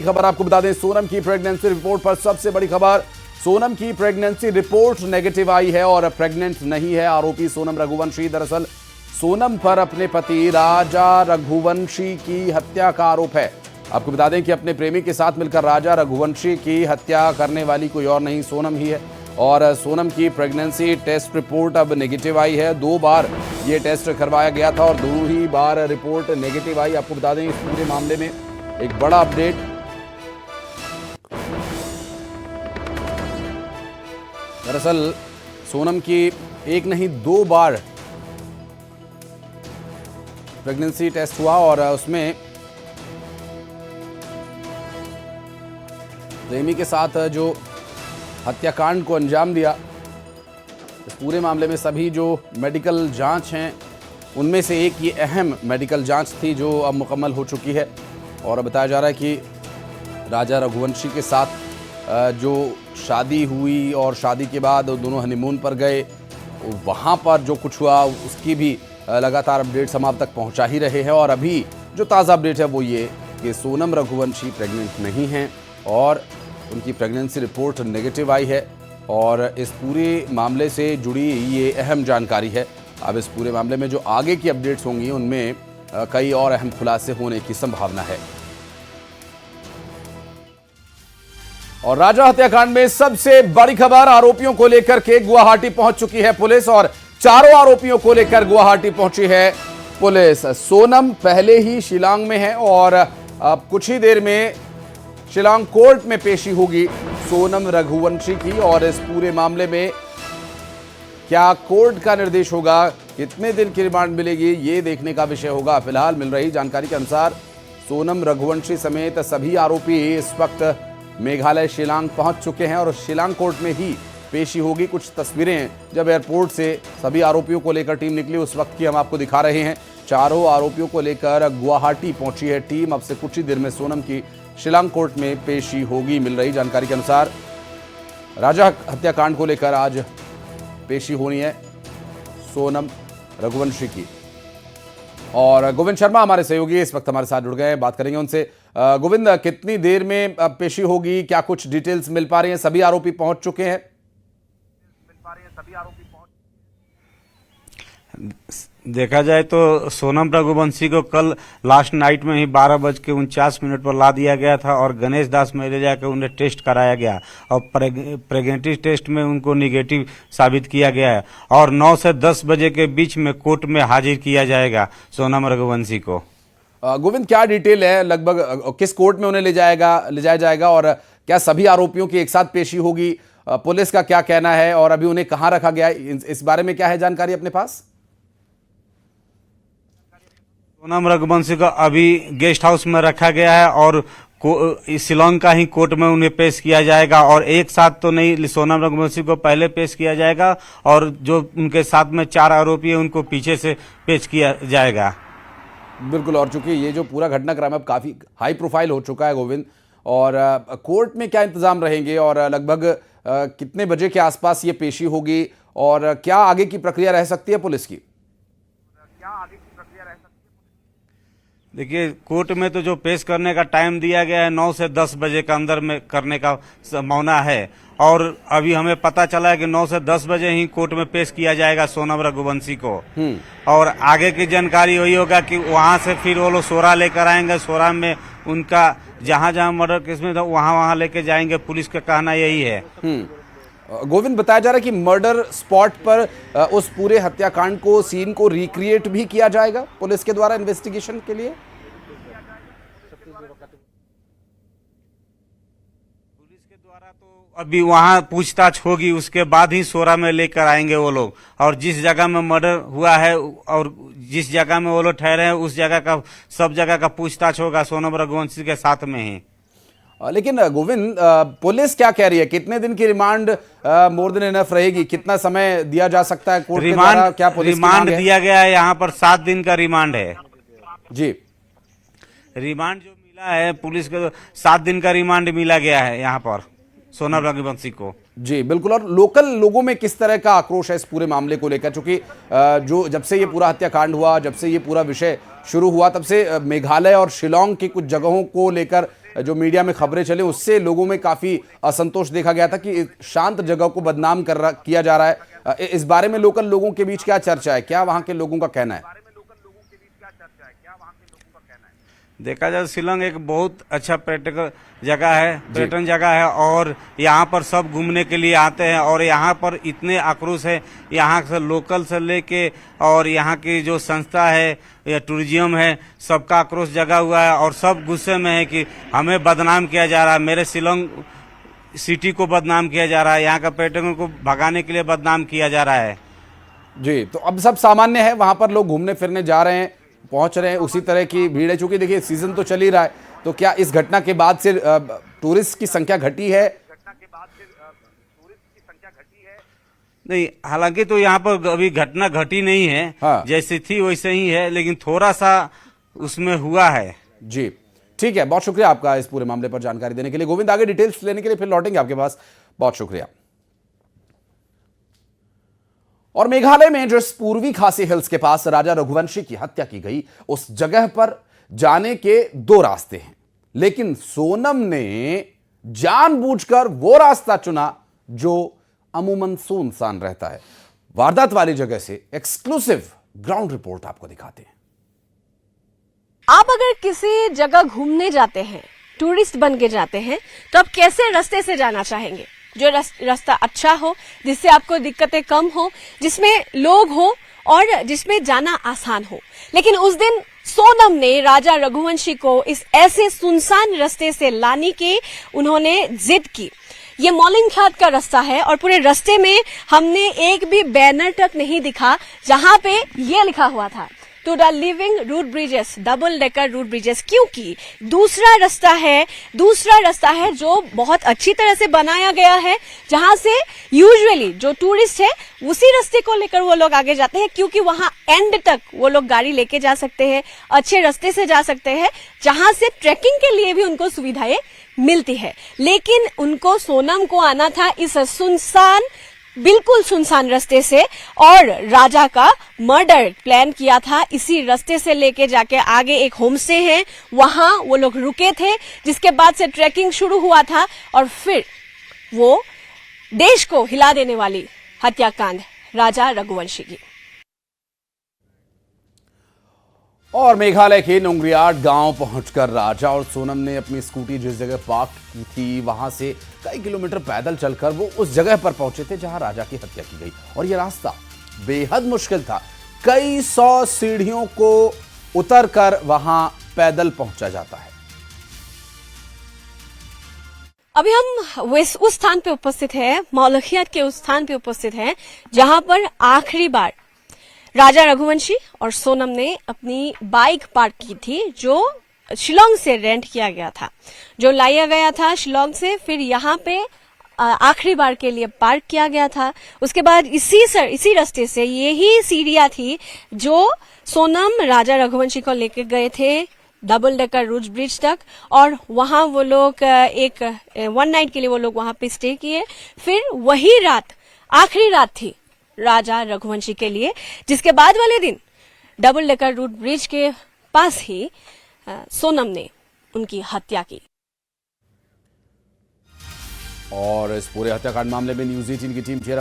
बड़ी खबर आपको बता दें, सोनम की प्रेगनेंसी रिपोर्ट पर सबसे बड़ी खबर। सोनम की प्रेगनेंसी रिपोर्ट नेगेटिव आई है और प्रेग्नेंट नहीं है आरोपी सोनम रघुवंशी। दरअसल सोनम पर अपने पति राजा रघुवंशी की हत्या का आरोप है। आपको बता दें कि अपने प्रेमी के साथ मिलकर राजा रघुवंशी की हत्या करने वाली कोई और नहीं, सोनम ही है। और सोनम की प्रेगनेंसी टेस्ट रिपोर्ट अब नेगेटिव आई है। 2 बार ये टेस्ट करवाया गया था और दोनों ही बार रिपोर्ट नेगेटिव आई। आपको बता दें इस पूरे मामले में एक बड़ा अपडेट। दरअसल सोनम की एक नहीं 2 बार प्रेगनेंसी टेस्ट हुआ और उसमें प्रेमी के साथ जो हत्याकांड को अंजाम दिया, इस पूरे मामले में सभी जो मेडिकल जांच हैं उनमें से एक ये अहम मेडिकल जांच थी जो अब मुकम्मल हो चुकी है। और बताया जा रहा है कि राजा रघुवंशी के साथ जो शादी हुई और शादी के बाद दोनों हनीमून पर गए, वहाँ पर जो कुछ हुआ उसकी भी लगातार अपडेट्स हम आप तक पहुँचा ही रहे हैं। और अभी जो ताज़ा अपडेट है वो ये कि सोनम रघुवंशी प्रेग्नेंट नहीं हैं और उनकी प्रेगनेंसी रिपोर्ट नेगेटिव आई है। और इस पूरे मामले से जुड़ी ये अहम जानकारी है। अब इस पूरे मामले में जो आगे की अपडेट्स होंगी उनमें कई और अहम खुलासे होने की संभावना है। और राजा हत्याकांड में सबसे बड़ी खबर, आरोपियों को लेकर के गुवाहाटी पहुंच चुकी है पुलिस और चारों आरोपियों को लेकर गुवाहाटी पहुंची है पुलिस। सोनम पहले ही शिलांग में है और अब कुछ ही देर में शिलांग कोर्ट में पेशी होगी सोनम रघुवंशी की। और इस पूरे मामले में क्या कोर्ट का निर्देश होगा, कितने दिन की रिमांड मिलेगी, ये देखने का विषय होगा। फिलहाल मिल रही जानकारी के अनुसार सोनम रघुवंशी समेत सभी आरोपी इस वक्त मेघालय शिलांग पहुंच चुके हैं और शिलांग कोर्ट में ही पेशी होगी। कुछ तस्वीरें जब एयरपोर्ट से सभी आरोपियों को लेकर टीम निकली उस वक्त की हम आपको दिखा रहे हैं। चारों आरोपियों को लेकर गुवाहाटी पहुंची है टीम। अब से कुछ ही देर में सोनम की शिलांग कोर्ट में पेशी होगी। मिल रही जानकारी के अनुसार राजा हत्याकांड को लेकर आज पेशी होनी है सोनम रघुवंशी की। और गोविंद शर्मा हमारे सहयोगी इस वक्त हमारे साथ जुड़ गए हैं, बात करेंगे उनसे। गोविंद, कितनी देर में पेशी होगी, क्या कुछ डिटेल्स मिल पा रही हैं? सभी आरोपी पहुंच चुके हैं? देखा जाए तो सोनम रघुवंशी को कल लास्ट नाइट में ही 12:49 पर ला दिया गया था और गणेश दास में ले जाकर उन्हें टेस्ट कराया गया और प्रेगनेंसी टेस्ट में उनको निगेटिव साबित किया गया है और 9 से 10 बजे के बीच में कोर्ट में हाजिर किया जाएगा सोनम रघुवंशी को। गोविंद, क्या डिटेल है, लगभग किस कोर्ट में उन्हें ले जाया जाएगा और क्या सभी आरोपियों की एक साथ पेशी होगी? पुलिस का क्या कहना है और अभी उन्हें कहां रखा गया है, इस बारे में क्या है जानकारी अपने पास? सोनम रघुवंशी को अभी गेस्ट हाउस में रखा गया है और शिलांग का ही कोर्ट में उन्हें पेश किया जाएगा। और एक साथ तो नहीं, सोनम रघुवंशी को पहले पेश किया जाएगा और जो उनके साथ में 4 आरोपी है उनको पीछे से पेश किया जाएगा। बिल्कुल, और चूंकि ये जो पूरा घटनाक्रम अब काफी हाई प्रोफाइल हो चुका है गोविंद, और कोर्ट में क्या इंतजाम रहेंगे और लगभग कितने बजे के आसपास ये पेशी होगी और क्या आगे की प्रक्रिया रह सकती है पुलिस की? देखिए, कोर्ट में तो जो पेश करने का टाइम दिया गया है 9 से 10 बजे के अंदर में करने का संभावना है और अभी हमें पता चला है कि 9 से 10 बजे ही कोर्ट में पेश किया जाएगा सोनम रघुवंशी को। और आगे की जानकारी वही होगा कि वहां से फिर वो लोग सोरा लेकर आएंगे, सोरा में उनका जहां जहां मर्डर केस में था वहां लेके जाएंगे, पुलिस का कहना यही है। गोविंद, बताया जा रहा है कि मर्डर स्पॉट पर उस पूरे हत्याकांड को, सीन को रिक्रिएट भी किया जाएगा पुलिस के द्वारा इन्वेस्टिगेशन के लिए। पुलिस के द्वारा तो अभी वहां पूछताछ होगी, उसके बाद ही सोरा में लेकर आएंगे वो लोग। और जिस जगह में मर्डर हुआ है और जिस जगह में वो लोग ठहरे हैं उस जगह का, सब जगह का पूछताछ होगा सोनम रघुवंशी के साथ में ही। लेकिन गोविंद, पुलिस क्या कह रही है, कितने दिन की रिमांड मोर देन इनफ रहेगी? कितना समय दिया जा सकता है कोर्ट के द्वारा? क्या पुलिस की मांग है? दिया गया है यहाँ पर 7 दिन का रिमांड है जी। रिमांड जो मिला है पुलिस को 7 दिन का रिमांड मिला गया है यहाँ पर सोनम रघुवंशी को। जी बिल्कुल। और लोकल लोगों में किस तरह का आक्रोश है इस पूरे मामले को लेकर? क्योंकि जो जब से ये पूरा हत्याकांड हुआ, जब से ये पूरा विषय शुरू हुआ, तब से मेघालय और शिलांग की कुछ जगहों को लेकर जो मीडिया में खबरें चले उससे लोगों में काफी असंतोष देखा गया था कि शांत जगह को बदनाम किया जा रहा है। इस बारे में लोकल लोगों के बीच क्या चर्चा है, क्या वहां के लोगों का कहना है? देखा जाए शिलोंग एक बहुत अच्छा पर्यटन जगह है और यहाँ पर सब घूमने के लिए आते हैं और यहाँ पर इतने आक्रोश है, यहाँ से लोकल से लेके और यहाँ की जो संस्था है या टूरिज्म है, सबका आक्रोश जगा हुआ है और सब गुस्से में है कि हमें बदनाम किया जा रहा है, मेरे शिलोंग सिटी को बदनाम किया जा रहा है, यहाँ का पर्यटकों को भगाने के लिए बदनाम किया जा रहा है। जी, तो अब सब सामान्य है, वहां पर लोग घूमने फिरने जा रहे हैं, पहुंच रहे हैं, उसी तरह की भीड़ है। चूंकि देखिए सीजन तो चल ही रहा है, तो क्या इस घटना के बाद से टूरिस्ट की संख्या घटी है? नहीं, हालांकि तो यहाँ पर अभी घटना घटी नहीं है। हाँ। जैसी थी वैसे ही है, लेकिन थोड़ा सा उसमें हुआ है। जी ठीक है, बहुत शुक्रिया आपका इस पूरे मामले पर जानकारी देने के लिए। गोविंद, आगे डिटेल्स लेने के लिए फिर लौटेंगे आपके पास। बहुत शुक्रिया। और मेघालय में जिस पूर्वी खासी हिल्स के पास राजा रघुवंशी की हत्या की गई, उस जगह पर जाने के दो रास्ते हैं, लेकिन सोनम ने जानबूझकर वो रास्ता चुना जो अमूमन सुनसान रहता है। वारदात वाली जगह से एक्सक्लूसिव ग्राउंड रिपोर्ट आपको दिखाते हैं। आप अगर किसी जगह घूमने जाते हैं, टूरिस्ट बन के जाते हैं, तो आप कैसे रास्ते से जाना चाहेंगे? जो रास्ता अच्छा हो, जिससे आपको दिक्कतें कम हो, जिसमें लोग हो और जिसमें जाना आसान हो। लेकिन उस दिन सोनम ने राजा रघुवंशी को इस ऐसे सुनसान रास्ते से लाने की उन्होंने जिद की। ये मौलिंगखात का रास्ता है और पूरे रास्ते में हमने एक भी बैनर तक नहीं दिखा जहां पे ये लिखा हुआ था to the living root bridges, double decker root bridges, क्योंकि दूसरा रास्ता है जो बहुत अच्छी तरह से बनाया गया है, जहां से यूजुअली जो टूरिस्ट है उसी रास्ते को लेकर वो लोग आगे जाते हैं, क्योंकि वहां एंड तक वो लोग गाड़ी लेके जा सकते हैं, अच्छे रास्ते से जा सकते हैं, जहां से ट्रैकिंग के लिए भी उनको सुविधाएं मिलती है। लेकिन उनको, सोनम को आना था इस बिल्कुल सुनसान रास्ते से, और राजा का मर्डर प्लान किया था इसी रास्ते से लेके जाके आगे एक होम स्टे है, वहां वो लोग रुके थे, जिसके बाद से ट्रैकिंग शुरू हुआ था और फिर वो देश को हिला देने वाली हत्याकांड राजा रघुवंशी की। और मेघालय के नोंगरियाट गांव पहुंचकर राजा और सोनम ने अपनी स्कूटी जिस जगह पार्क की थी, वहां से कई किलोमीटर पैदल चलकर वो उस जगह पर पहुंचे थे जहां राजा की हत्या की गई। और यह रास्ता बेहद मुश्किल था, कई 100 सीढ़ियों को उतरकर वहां पैदल पहुंचा जाता है। अभी हम उस स्थान पे उपस्थित हैं, मौलखियत के उस स्थान पे उपस्थित हैं, जहां पर आखिरी बार राजा रघुवंशी और सोनम ने अपनी बाइक पार्क की थी, जो शिलोंग से रेंट किया गया था, जो लाया गया था शिलोंग से, फिर यहाँ पे आखिरी बार के लिए पार्क किया गया था। उसके बाद इसी रास्ते से यही सीढ़ियां थी जो सोनम राजा रघुवंशी को लेके गए थे डबल डेकर रूट ब्रिज तक, और वहां वो लोग एक 1 नाइट के लिए वो लोग वहां पे स्टे किए। फिर वही रात आखिरी रात थी राजा रघुवंशी के लिए, जिसके बाद वाले दिन डबल डेकर रूट ब्रिज के पास ही सोनम ने उनकी हत्या की। और इस पूरे हत्याकांड मामले में न्यूज़ 18 की टीम चेहरा